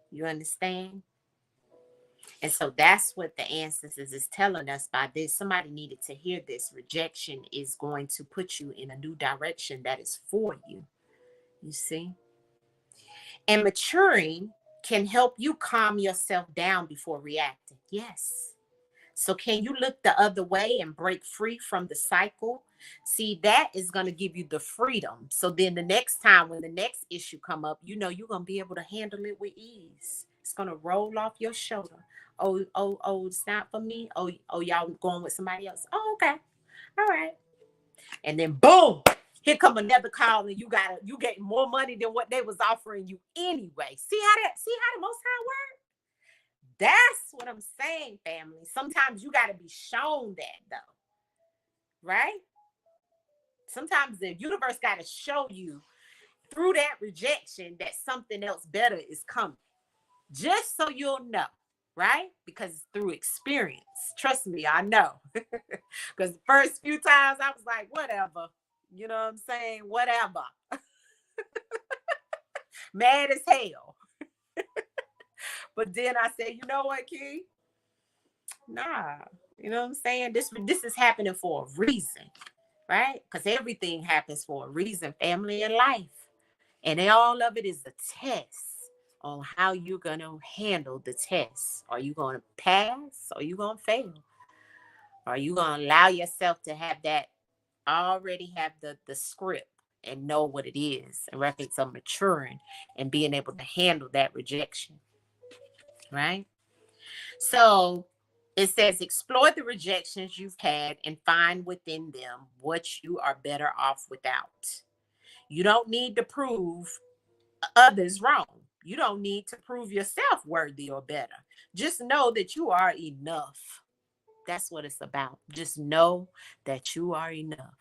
You understand? And so that's what the ancestors is telling us by this. Somebody needed to hear this. Rejection is going to put you in a new direction that is for you. You see? And maturing can help you calm yourself down before reacting. Yes. So can you look the other way and break free from the cycle? See, that is going to give you the freedom. So then the next time when the next issue come up, you know you're going to be able to handle it with ease. It's going to roll off your shoulder. Oh, it's not for me. Oh, y'all going with somebody else. Oh, okay. All right. And then boom, here come another call, and you get more money than what they was offering you anyway. See how the Most High works? That's what I'm saying, family. Sometimes you got to be shown that, though, right? Sometimes the universe got to show you through that rejection that something else better is coming, just so you'll know, right? Because it's through experience. Trust me, I know. Because the first few times I was like, whatever. You know what I'm saying? Whatever. Mad as hell. But then I said, you know what, Key? Nah. You know what I'm saying? This is happening for a reason, right? Because everything happens for a reason, family and life. And all of it is a test on how you're going to handle the test. Are you going to pass? Or are you going to fail? Are you going to allow yourself to have that, already have the script and know what it is in reference of maturing and being able to handle that rejection, right? So it says, explore the rejections you've had and find within them what you are better off without. You don't need to prove others wrong. You don't need to prove yourself worthy or better. Just know that you are enough. That's what it's about. Just know that you are enough,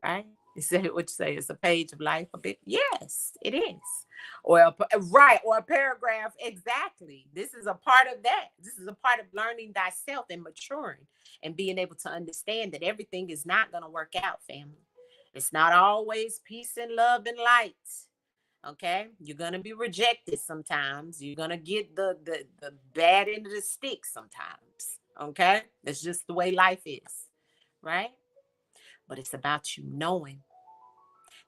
right? You say what you say, it's a page of life a bit. Yes, it is. Or a paragraph. Exactly. This is a part of that. This is a part of learning thyself and maturing and being able to understand that everything is not going to work out, family. It's not always peace and love and light. Okay, you're gonna be rejected sometimes. You're gonna get the bad end of the stick sometimes. Okay, that's just the way life is, right? But it's about you knowing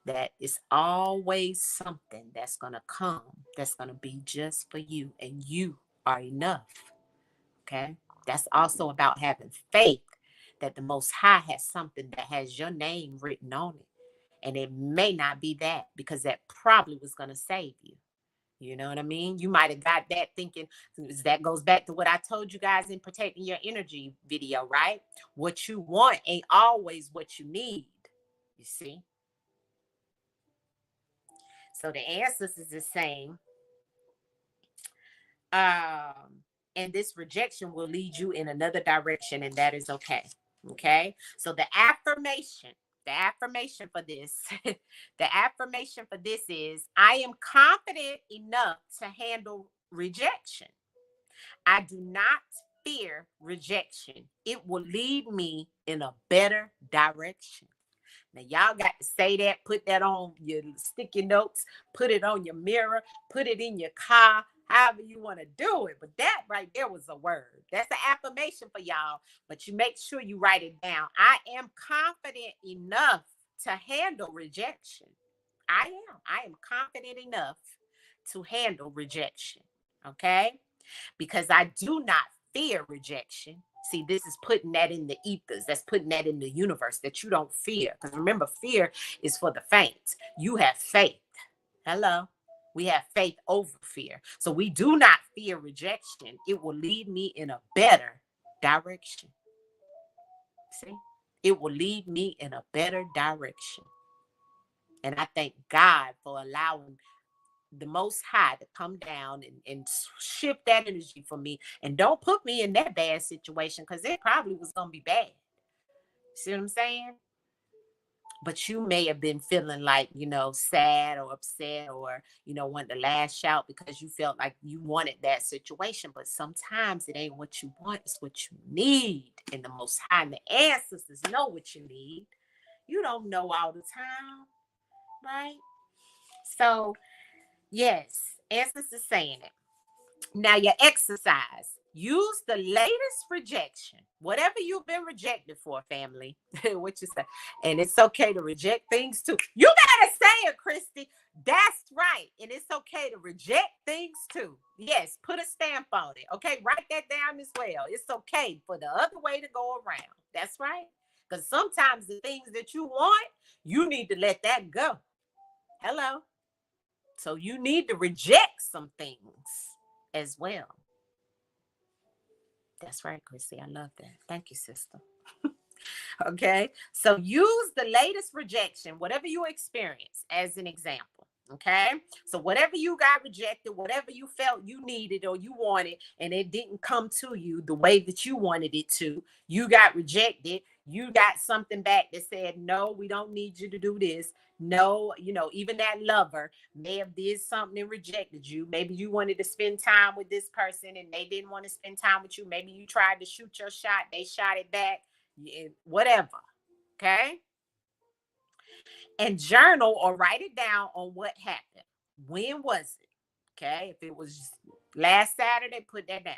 that it's always something that's gonna come that's gonna be just for you, and you are enough. Okay, that's also about having faith that the Most High has something that has your name written on it. And it may not be that, because that probably was going to save you. You know what I mean? You might have got that thinking. That goes back to what I told you guys in Protecting Your Energy video, right? What you want ain't always what you need. You see? So the ancestors is saying, and this rejection will lead you in another direction, and that is okay. Okay. So the affirmation for this, the affirmation for this is, I am confident enough to handle rejection. I do not fear rejection. It will lead me in a better direction. Now, y'all got to say that, put that on your sticky notes, put it on your mirror, put it in your car, however you want to do it. But that right there was a word. That's an affirmation for y'all. But you make sure you write it down. I am confident enough to handle rejection. I am confident enough to handle rejection. Okay? Because I do not fear rejection. See, this is putting that in the ethers. That's putting that in the universe, that you don't fear. Because remember, fear is for the faint. You have faith. Hello. We have faith over fear. So we do not fear rejection. It will lead me in a better direction. See, it will lead me in a better direction. And I thank God for allowing the Most High to come down and shift that energy for me, and don't put me in that bad situation, because it probably was going to be bad. See what I'm saying? but you may have been feeling like, sad or upset, or, wanted to lash out because you felt like you wanted that situation. But sometimes it ain't what you want, it's what you need. And the Most High and the ancestors know what you need. You don't know all the time, right? So, yes, ancestors saying it. Now, your exercise. Use the latest rejection. Whatever you've been rejected for, family. What you say? And it's okay to reject things too. You gotta say it, Christy. That's right. And it's okay to reject things too. Yes, put a stamp on it. Okay, write that down as well. It's okay for the other way to go around. That's right. Because sometimes the things that you want, you need to let that go. Hello. So you need to reject some things as well. That's right, Chrissy. I love that. Thank you, sister. Okay. So use the latest rejection, whatever you experience, as an example. Okay. So whatever you got rejected, whatever you felt you needed or you wanted, and it didn't come to you the way that you wanted it to, you got rejected. You got something back that said, no, we don't need you to do this. No, even that lover may have did something and rejected you. Maybe you wanted to spend time with this person and they didn't want to spend time with you. Maybe you tried to shoot your shot, they shot it back, whatever. Okay. And journal or write it down on what happened. When was it? Okay. If it was last Saturday, put that down.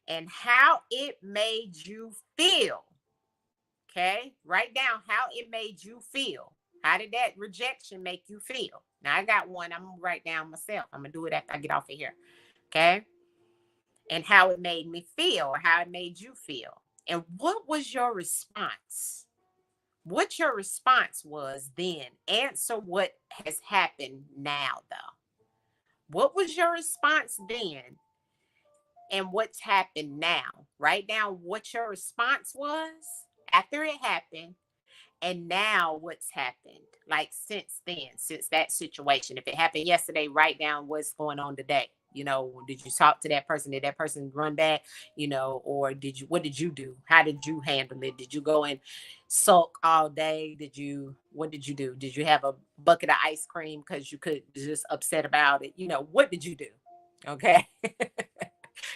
And how it made you feel. Okay. Write down how it made you feel. How did that rejection make you feel? Now I got one I'm going to write down myself. I'm going to do it after I get off of here. Okay. And how it made me feel, or how it made you feel. And what was your response? What your response was then. Answer what has happened now, though. What was your response then? And what's happened now? Write down what your response was after it happened, and now what's happened, like since then, since that situation. If it happened yesterday, write down what's going on today. Did you talk to that person? Did that person run back? Or what did you do? How did you handle it? Did you go and sulk all day? What did you do? Did you have a bucket of ice cream because you could just upset about it? What did you do? Okay.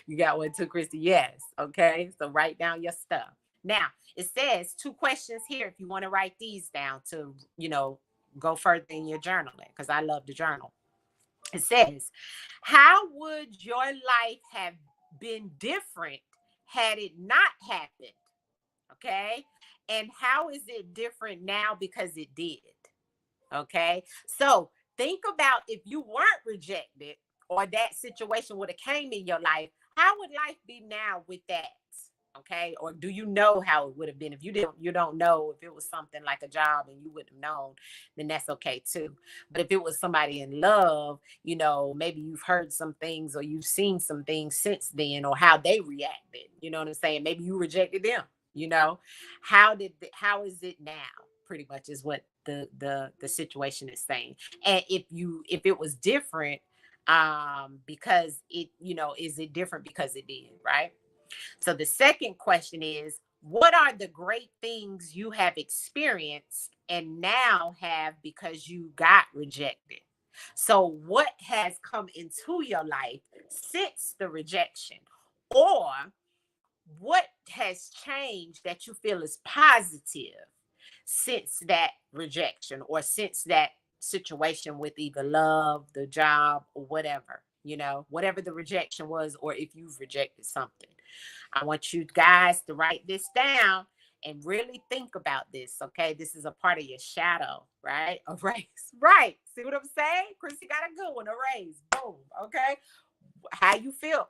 You got one too, Christy? Yes. Okay. So write down your stuff. Now, it says 2 questions here if you want to write these down to, go further in your journaling, because I love to journal. It says, how would your life have been different had it not happened? Okay. And how is it different now because it did? Okay. So think about if you weren't rejected, or that situation would have came in your life, how would life be now with that? Okay. Or do you know how it would have been? If you don't know, if it was something like a job and you wouldn't have known, then that's okay too. But if it was somebody in love, maybe you've heard some things or you've seen some things since then, or how they reacted. You know what I'm saying? Maybe you rejected them, how is it now? Pretty much is what the situation is saying. And if it was different, because it, is it different because it did, right? So the second question is, what are the great things you have experienced and now have because you got rejected? So what has come into your life since the rejection? Or what has changed that you feel is positive since that rejection, or since that situation with either love, the job, or whatever, whatever the rejection was, or if you've rejected something. I want you guys to write this down and really think about this. Okay. This is a part of your shadow, right? A raise. Right. See what I'm saying? Chrissy got a good one. A raise. Boom. Okay. How you felt.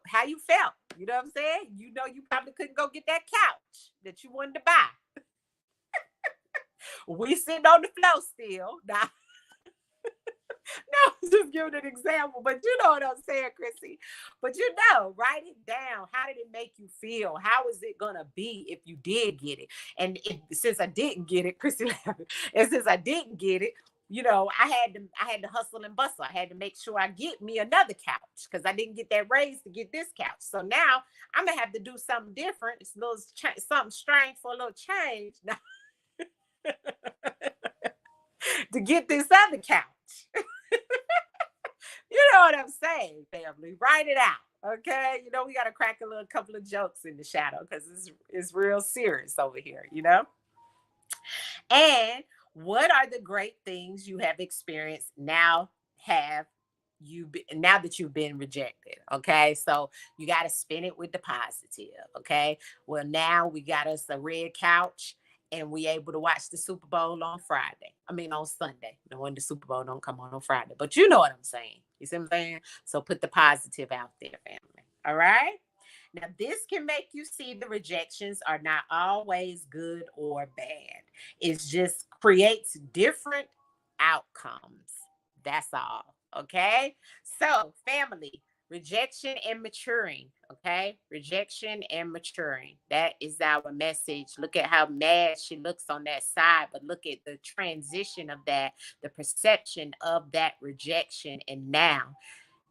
You know what I'm saying? You probably couldn't go get that couch that you wanted to buy. We sitting on the floor still. Now, no, just giving an example, but you know what I'm saying, Chrissy. But write it down. How did it make you feel? How is it gonna be if you did get it? And since I didn't get it, Chrissy laughing. And since I didn't get it, I had to hustle and bustle. I had to make sure I get me another couch because I didn't get that raise to get this couch. So now I'm gonna have to do something different. It's a little something strange for a little change. to get this other couch. You know what I'm saying, family? Write it out. Okay. You know, we got to crack a little couple of jokes in the shadow because it's real serious over here, you know? And what are the great things you have experienced now that you've been rejected? Okay, so you got to spin it with the positive. Okay, well, now we got us a red couch and we able to watch the Super Bowl on Friday. I mean on Sunday. No wonder the Super Bowl don't come on Friday, but you know what I'm saying. You see what I'm saying? So put the positive out there, family. All right. Now, this can make you see the rejections are not always good or bad. It just creates different outcomes. That's all. Okay. So, family, rejection and maturing. Okay. Rejection and maturing. That is our message. Look at how mad she looks on that side, but look at the transition of that, the perception of that rejection. And now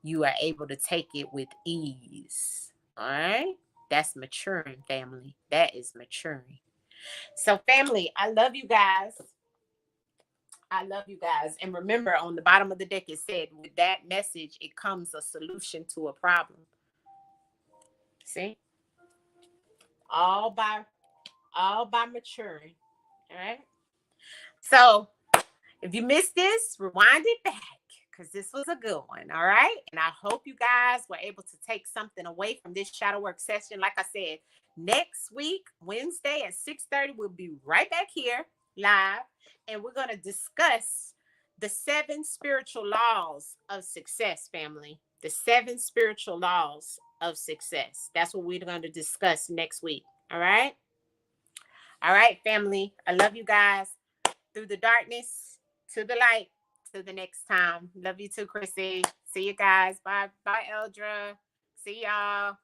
you are able to take it with ease. All right. That's maturing, family. That is maturing. So, family, I love you guys. I love you guys. And remember, on the bottom of the deck, it said, with that message, it comes a solution to a problem. See? All by maturing. All right. So if you missed this, rewind it back because this was a good one. All right. And I hope you guys were able to take something away from this shadow work session. Like I said, next week, Wednesday at 6:30, we'll be right back here live. And we're going to discuss the 7 spiritual laws of success, family. The 7 spiritual laws of success. That's what we're going to discuss next week. All right. All right, family. I love you guys. Through the darkness to the light. Till the next time. Love you too, Chrissy. See you guys. Bye. Bye, Eldra. See y'all.